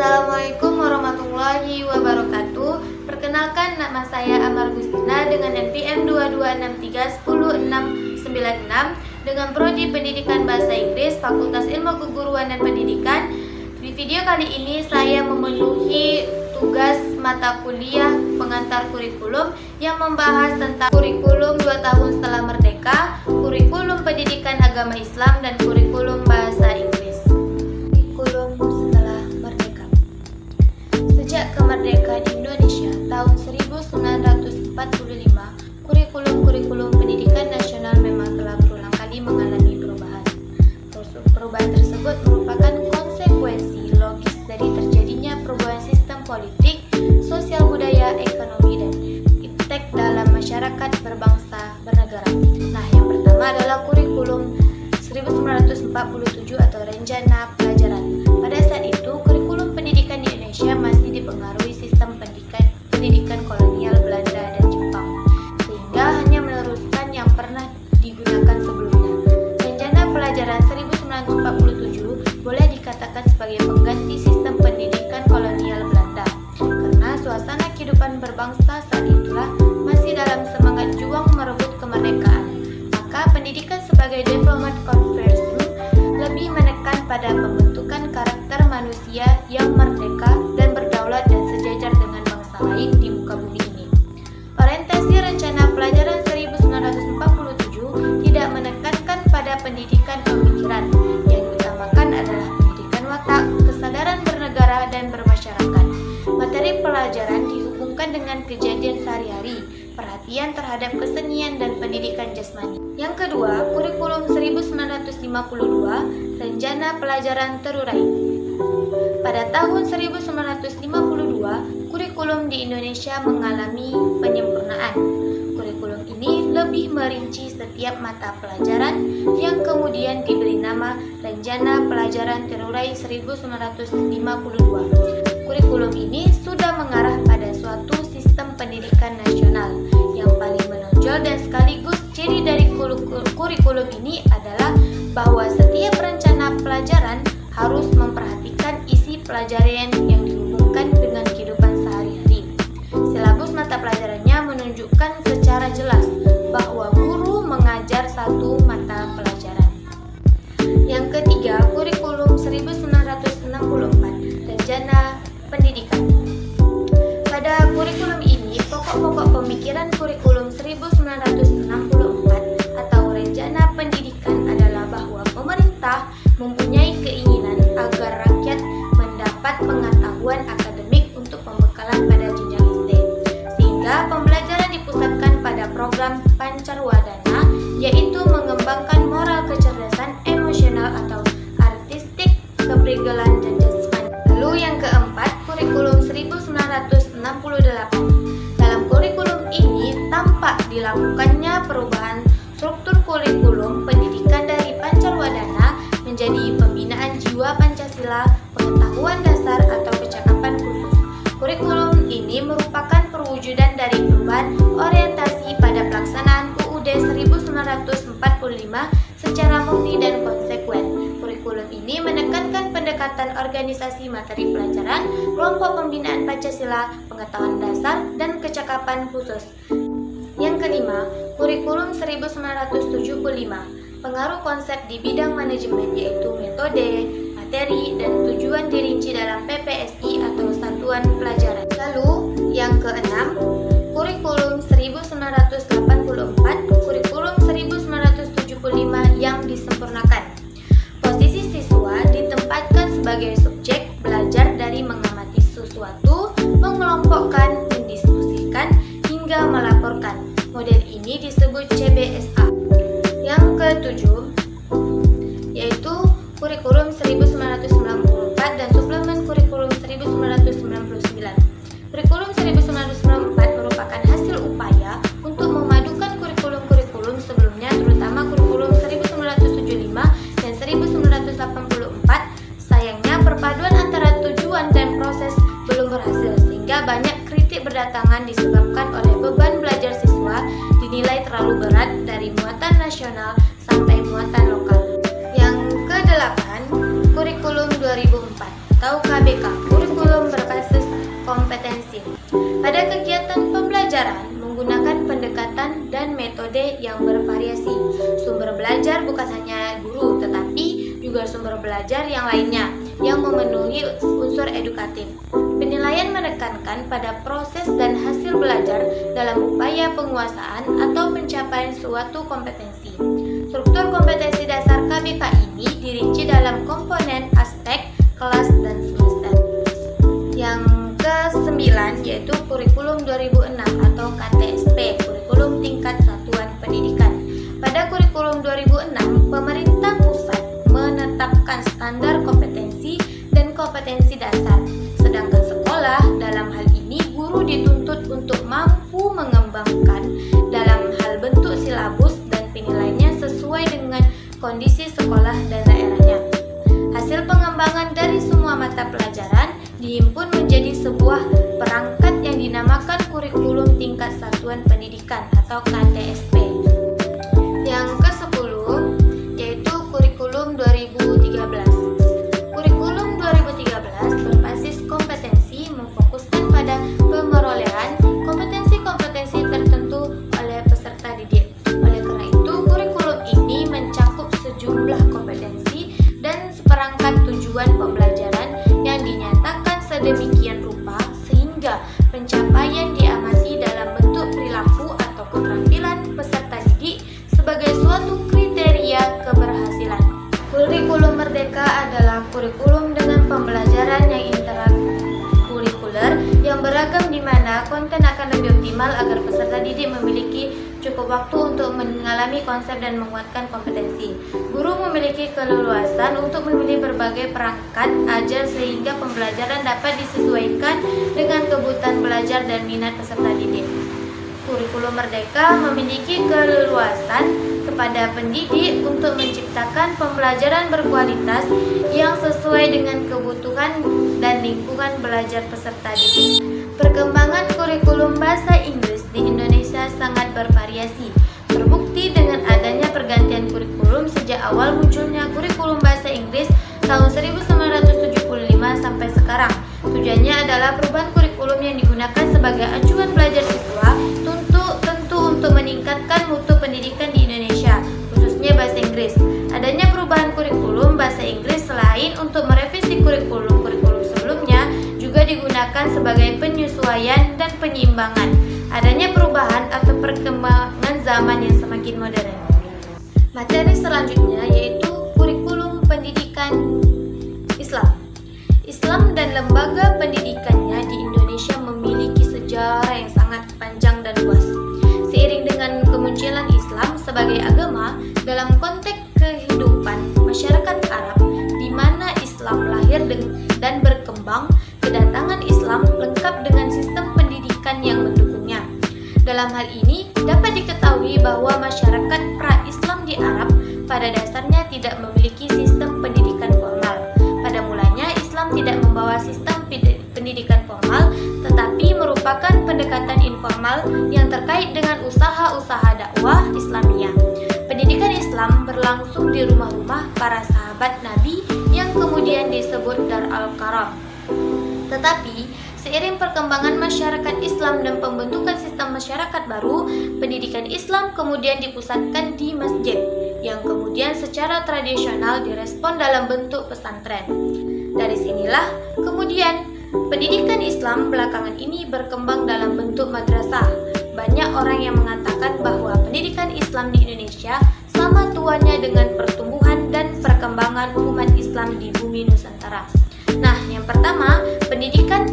Assalamualaikum warahmatullahi wabarakatuh. Perkenalkan, nama saya Amar Gustina dengan NPM 2263106696 dengan Prodi Pendidikan Bahasa Inggris Fakultas Ilmu Keguruan dan Pendidikan. Di video kali ini saya memenuhi tugas mata kuliah pengantar kurikulum yang membahas tentang kurikulum 2 tahun setelah merdeka, kurikulum pendidikan agama Islam, dan kurikulum bahasa Inggris. Kurikulum setelah merdeka. Sejak kemerdekaan Indonesia tahun 1945, kurikulum pendidikan nasional memang telah berulang kali mengalami perubahan. Perubahan tersebut merupakan konsekuensi logis dari terjadinya perubahan sistem politik, sosial, budaya, ekonomi, dan iptek dalam masyarakat berbangsa bernegara. Nah, yang pertama adalah kurikulum 1947 atau rencana pelajaran. Pada saat itu, kurikulum pendidikan di Indonesia masih dipengaruhi sistem pendidikan kolonial Belanda dan Jepang, sehingga hanya meneruskan yang pernah digunakan sebelumnya. Rencana pelajaran 1947 boleh dikatakan sebagai pengganti sistem pendidikan kolonial Belanda, karena suasana kehidupan berbangsa saat itulah masih dalam semangat juang merebut kemerdekaan. Maka pendidikan sebagai diplomat conversion lebih menekan pada pembentukan karakter manusia yang merdeka dan berdaulat dan sejajar dengan bangsa lain di muka bumi ini. Orientasi rencana pelajaran 1947 tidak menekankan pada pendidikan pemikiran. Yang diutamakan adalah pendidikan watak, kesadaran bernegara dan bermasyarakat. Materi pelajaran dihubungkan dengan kejadian sehari-hari, perhatian terhadap kesenian dan pendidikan jasmani. Yang kedua, kurikulum 1952, rencana pelajaran terurai. Pada tahun 1952, kurikulum di Indonesia mengalami penyempurnaan. Kurikulum ini lebih merinci setiap mata pelajaran yang kemudian diberi nama Rencana Pelajaran Terurai 1952. Kurikulum ini sudah mengarah pada suatu sistem pendidikan nasional. Yang paling menonjol dan sekaligus ciri dari kurikulum ini adalah bahwa setiap rencana pelajaran harus memperhatikan isi pelajaran yang dihubungkan dengan kehidupan sehari-hari. Silabus mata pelajarannya menunjukkan secara jelas bahwa guru mengajar satu mata pelajaran. Yang ketiga, kurikulum 1964, rencana pendidikan. Pada kurikulum ini, pokok-pokok pemikiran kurikulum 1964 atau rencana pendidikan adalah bahwa pemerintah mempunyai keinginan agar rakyat mendapat pengetahuan akademik untuk pembekalan pada jenjang SD, sehingga pembelajaran dipusatkan pada program Pancarwadana, yaitu mengembangkan moral kecerdasan emosional atau artistik, keprigelan, dan jasmani. Lalu yang keempat, kurikulum 1968. Dalam kurikulum ini tampak dilakukannya perubahan struktur kurikulum pendidikan dari Pancarwadana menjadi pembinaan jiwa Pancasila, pengetahuan dasar atau kecakapan khusus. Kurikulum ini merupakan perwujudan dari perubahan orientasi pada pelaksanaan UUD 1945 secara murni dan konsekuen. Kurikulum ini menekankan pendekatan organisasi materi pelajaran, kelompok pembinaan Pancasila, pengetahuan dasar, dan kecakapan khusus. Yang kelima, kurikulum 1975. Pengaruh konsep di bidang manajemen yaitu metode, materi, dan tujuan dirinci dalam PPSI atau Satuan Pelajaran. Lalu, yang keenam, kurikulum 1984, kurikulum 1975 yang disempurnakan. Posisi siswa ditempatkan sebagai subjek belajar dari mengamati sesuatu, mengelompokkan, mendiskusikan, hingga melaporkan. Model ini disebut CBSA. Yang ketujuh, yaitu kurikulum 1994 dan suplemen kurikulum 1999. Kurikulum 1994 merupakan hasil upaya untuk memadukan kurikulum-kurikulum sebelumnya, terutama kurikulum 1975 dan 1984. Sayangnya perpaduan antara tujuan dan proses belum berhasil, sehingga banyak kritik berdatangan disebabkan oleh beban belajar siswa dinilai terlalu berat dari muatan nasional sampai muatan lokal. Yang kedelapan, kurikulum 2004 atau KBK. Kurikulum kompetensi. Pada kegiatan pembelajaran menggunakan pendekatan dan metode yang bervariasi. Sumber belajar bukan hanya guru, tetapi juga sumber belajar yang lainnya yang memenuhi unsur edukatif. Penilaian menekankan pada proses dan hasil belajar dalam upaya penguasaan atau pencapaian suatu kompetensi. Struktur kompetensi dasar KBK ini dirinci dalam komponen, aspek, kelas, dan semester. Yang ke-9 yaitu kurikulum 2006 atau KTSP, kurikulum tingkat satuan pendidikan. Pada kurikulum 2006, pemerintah pusat menetapkan standar kompetensi dan kompetensi dasar. Sedangkan sekolah, dalam hal ini guru dituntut untuk mampu mengembangkan dalam hal bentuk silabus dan penilaiannya sesuai dengan kondisi sekolah dan daerahnya. Hasil pengembangan dari semua mata pelajaran dihimpun menjadi sebuah perangkat yang dinamakan kurikulum tingkat satuan pendidikan atau KTSP. Yang ke-10 yaitu kurikulum 2013. Kurikulum 2013 berbasis kompetensi memfokuskan pada pemerolehan kompetensi-kompetensi tertentu oleh peserta didik. Oleh karena itu, kurikulum ini mencakup sejumlah kompetensi dan seperangkat tujuan pembelajaran yang dinyatakan sedemikian rupa sehingga pencapaian diamati dalam bentuk perilaku atau keterampilan peserta didik sebagai suatu kriteria keberhasilan. Kurikulum Merdeka adalah kurikulum dengan pembelajaran yang interkurikuler yang beragam di mana konten akan lebih optimal agar peserta didik memiliki cukup waktu untuk mengalami konsep dan menguatkan kompetensi. Guru memiliki keleluasan untuk memilih berbagai perangkat ajar sehingga pembelajaran dapat disesuaikan dengan kebutuhan belajar dan minat peserta didik. Kurikulum Merdeka memiliki keleluasan kepada pendidik untuk menciptakan pembelajaran berkualitas yang sesuai dengan kebutuhan dan lingkungan belajar peserta didik. Perkembangan kurikulum bahasa Inggris di Indonesia sangat bervariasi. Terbukti dengan adanya pergantian kurikulum sejak awal munculnya kurikulum bahasa Inggris tahun 1975 sampai sekarang. Tujuannya adalah perubahan kurikulum yang digunakan sebagai acuan belajar siswa tentu untuk meningkatkan mutu pendidikan di Indonesia, khususnya bahasa Inggris. Adanya perubahan kurikulum bahasa Inggris selain untuk merevisi kurikulum sebelumnya juga digunakan sebagai penyesuaian dan penyeimbangan adanya perubahan atau perkembangan zaman yang semakin modern. Materi selanjutnya yaitu kurikulum pendidikan Islam. Islam dan lembaga pendidikannya di Indonesia memiliki sejarah yang sangat panjang dan luas. Seiring dengan kemunculan Islam sebagai agama dalam konteks kehidupan masyarakat Arab di mana Islam lahir dan berkembang, kedatangan Islam lengkap dengan sistem pendidikan yang mendukungnya. Dalam hal ini dapat diketahui bahwa masyarakat pra-Islam di Arab pada dasarnya tidak memiliki sistem pendidikan formal. Pada mulanya Islam tidak membawa sistem pendidikan formal, tetapi merupakan pendekatan informal yang terkait dengan usaha-usaha dakwah Islamiyah. Pendidikan Islam berlangsung di rumah-rumah para sahabat Nabi yang kemudian disebut Dar al-Karam. Tetapi seiring perkembangan masyarakat Islam dan pembentukan sistem masyarakat baru, pendidikan Islam kemudian dipusatkan di masjid, yang kemudian secara tradisional direspon dalam bentuk pesantren. Dari sinilah kemudian pendidikan Islam belakangan ini berkembang dalam bentuk madrasah. Banyak orang yang mengatakan bahwa pendidikan Islam di Indonesia sama tuanya dengan pertumbuhan dan perkembangan umat Islam di bumi Nusantara. Nah, yang pertama, pendidikan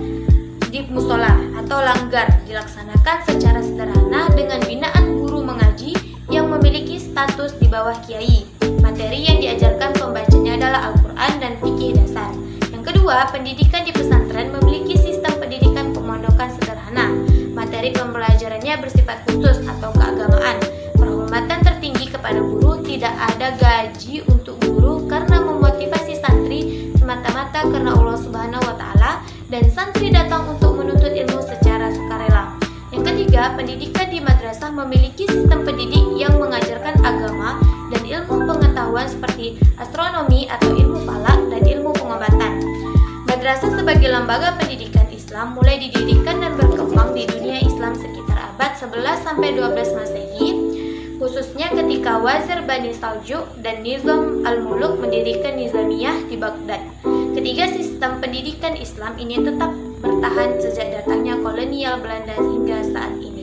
di musola atau langgar dilaksanakan secara sederhana dengan binaan guru mengaji yang memiliki status di bawah kiai. Materi yang diajarkan pembacanya adalah Al-Quran dan fikih dasar. Yang kedua, pendidikan di pesantren memiliki sistem pendidikan pemondokan sederhana. Materi pembelajarannya bersifat khusus atau keagamaan. Penghormatan tertinggi kepada guru, tidak ada gaji untuk guru karena memotivasi santri semata-mata karena Allah Subhanahu wa Ta'ala, dan santri datang untuk menuntut ilmu secara sukarela. Yang ketiga, pendidikan di madrasah memiliki sistem pendidik yang mengajarkan agama dan ilmu pengetahuan seperti astronomi atau ilmu falak dan ilmu pengobatan. Madrasah sebagai lembaga pendidikan Islam Islam mulai didirikan dan berkembang di dunia Islam sekitar abad 11-12 Masehi, khususnya ketika Wazir Bani Saljuk dan Nizam al-Muluk mendirikan Nizamiyah di Baghdad. Ketiga sistem pendidikan Islam ini tetap bertahan sejak datangnya kolonial Belanda hingga saat ini.